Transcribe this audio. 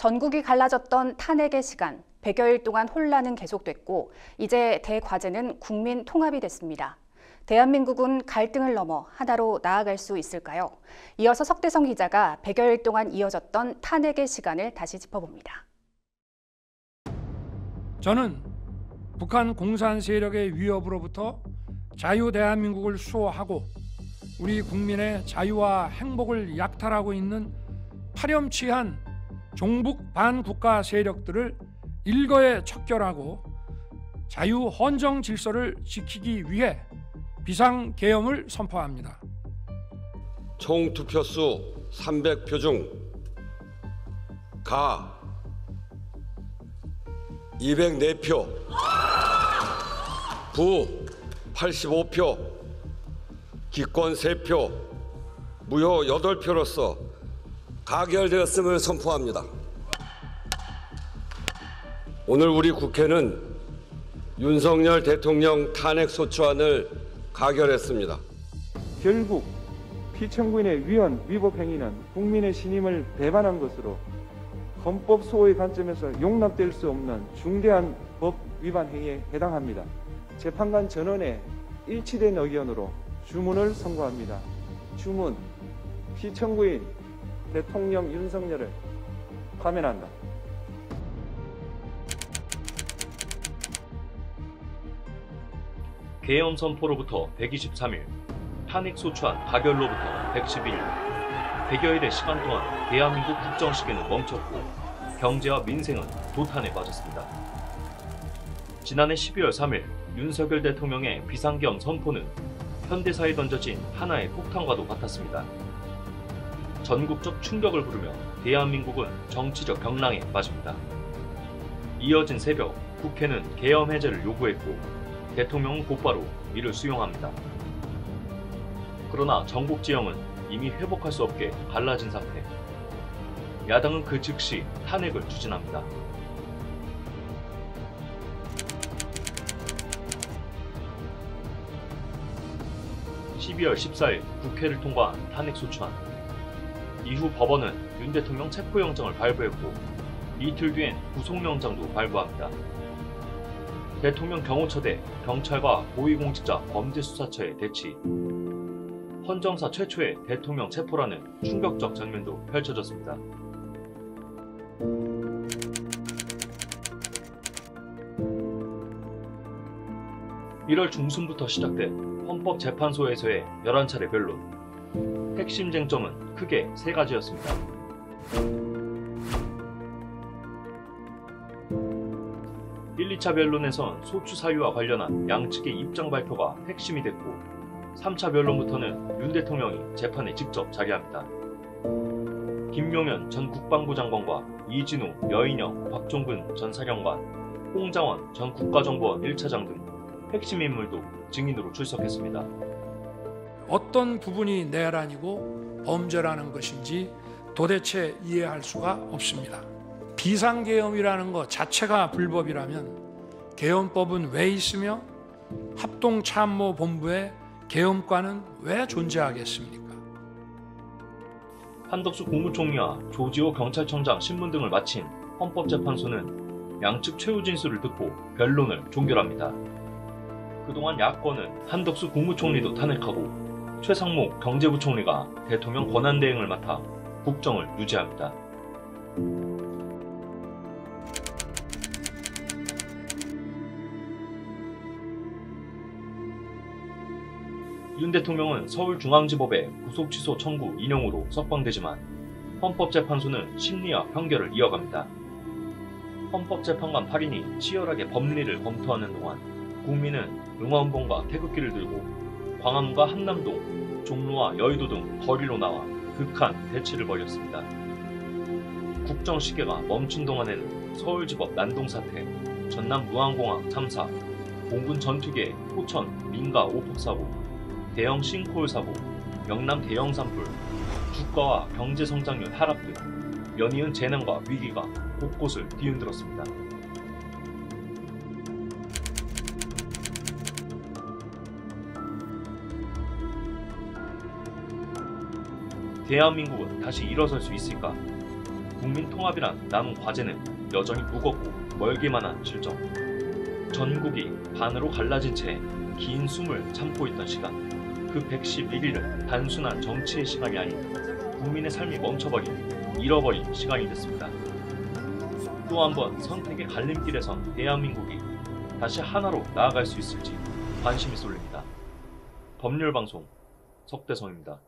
전국이 갈라졌던 탄핵의 시간, 100여일 동안 혼란은 계속됐고 이제 대과제는 국민 통합이 됐습니다. 대한민국은 갈등을 넘어 하나로 나아갈 수 있을까요? 이어서 석대성 기자가 100여일 동안 이어졌던 탄핵의 시간을 다시 짚어봅니다. 저는 북한 공산 세력의 위협으로부터 자유 대한민국을 수호하고 우리 국민의 자유와 행복을 약탈하고 있는 파렴치한 종북 반국가 세력들을 일거에 척결하고 자유 헌정 질서를 지키기 위해 비상계엄을 선포합니다. 총 투표수 300표 중 가 204표, 부 85표, 기권 3표, 무효 8표로서 가결되었음을 선포합니다. 오늘 우리 국회는 윤석열 대통령 탄핵소추안을 가결했습니다. 결국 피청구인의 위헌 위법 행위는 국민의 신임을 배반한 것으로 헌법 수호의 관점에서 용납될 수 없는 중대한 법 위반 행위에 해당합니다. 재판관 전원의 일치된 의견으로 주문을 선고합니다. 주문, 피청구인 대통령 윤석열을 파면한다. 계엄 선포로부터 123일, 탄핵소추안 가결로부터 111일, 100여일의 시간 동안 대한민국 국정시계는 멈췄고 경제와 민생은 도탄에 빠졌습니다. 지난해 12월 3일 윤석열 대통령의 비상계엄 선포는 현대사에 던져진 하나의 폭탄과도 같았습니다. 전국적 충격을 부르며 대한민국은 정치적 경랑에 빠집니다. 이어진 새벽, 국회는 계엄 해제를 요구했고 대통령은 곧바로 이를 수용합니다. 그러나 전국 지형은 이미 회복할 수 없게 갈라진 상태. 야당은 그 즉시 탄핵을 추진합니다. (12월 14일) 국회를 통과한 탄핵소추안. 이후 법원은 윤 대통령 체포영장을 발부했고 이틀 뒤엔 구속영장도 발부합니다. 대통령 경호처대 경찰과 고위공직자 범죄수사처의 대치. 헌정사 최초의 대통령 체포라는 충격적 장면도 펼쳐졌습니다. (1월) 중순부터 시작된 헌법재판소에서의 11차례 변론. 핵심 쟁점은 크게 3가지였습니다. 1, 2차 변론에선 소추 사유와 관련한 양측의 입장 발표가 핵심이 됐고 3차 변론부터는 윤 대통령이 재판에 직접 자리합니다. 김용현 전 국방부 장관과 이진우, 여인영, 박종근 전 사령관, 홍장원 전 국가정보원 1차장 등 핵심 인물도 증인으로 출석했습니다. 어떤 부분이 내란이고 범죄라는 것인지 도대체 이해할 수가 없습니다. 비상계엄이라는 것 자체가 불법이라면 계엄법은 왜 있으며 합동참모본부에 계엄과는 왜 존재하겠습니까? 한덕수 국무총리와 조지호 경찰청장 신문 등을 마친 헌법재판소는 양측 최후 진술을 듣고 변론을 종결합니다. 그동안 야권은 한덕수 국무총리도 탄핵하고 최상목 경제부총리가 대통령 권한대행을 맡아 국정을 유지합니다. 윤 대통령은 서울중앙지법의 구속취소 청구 인용으로 석방되지만 헌법재판소는 심리와 판결을 이어갑니다. 헌법재판관 8인이 치열하게 법리를 검토하는 동안 국민은 응원봉과 태극기를 들고 광화문과 한남동, 종로와 여의도 등 거리로 나와 극한 대치를 벌였습니다. 국정시계가 멈춘 동안에는 서울지법 난동사태, 전남 무안공항 참사, 공군 전투기의 포천 민가 오폭사고, 대형 싱크홀 사고, 영남 대형 산불, 주가와 경제 성장률 하락 등 연이은 재난과 위기가 곳곳을 뒤흔들었습니다. 대한민국은 다시 일어설 수 있을까? 국민 통합이란 남은 과제는 여전히 무겁고 멀기만 한 실정. 전국이 반으로 갈라진 채 긴 숨을 참고 있던 시간. 그 111일은 단순한 정치의 시간이 아닌 국민의 삶이 멈춰버린, 잃어버린 시간이 됐습니다. 또 한 번 선택의 갈림길에선 대한민국이 다시 하나로 나아갈 수 있을지 관심이 쏠립니다. 법률방송 석대성입니다.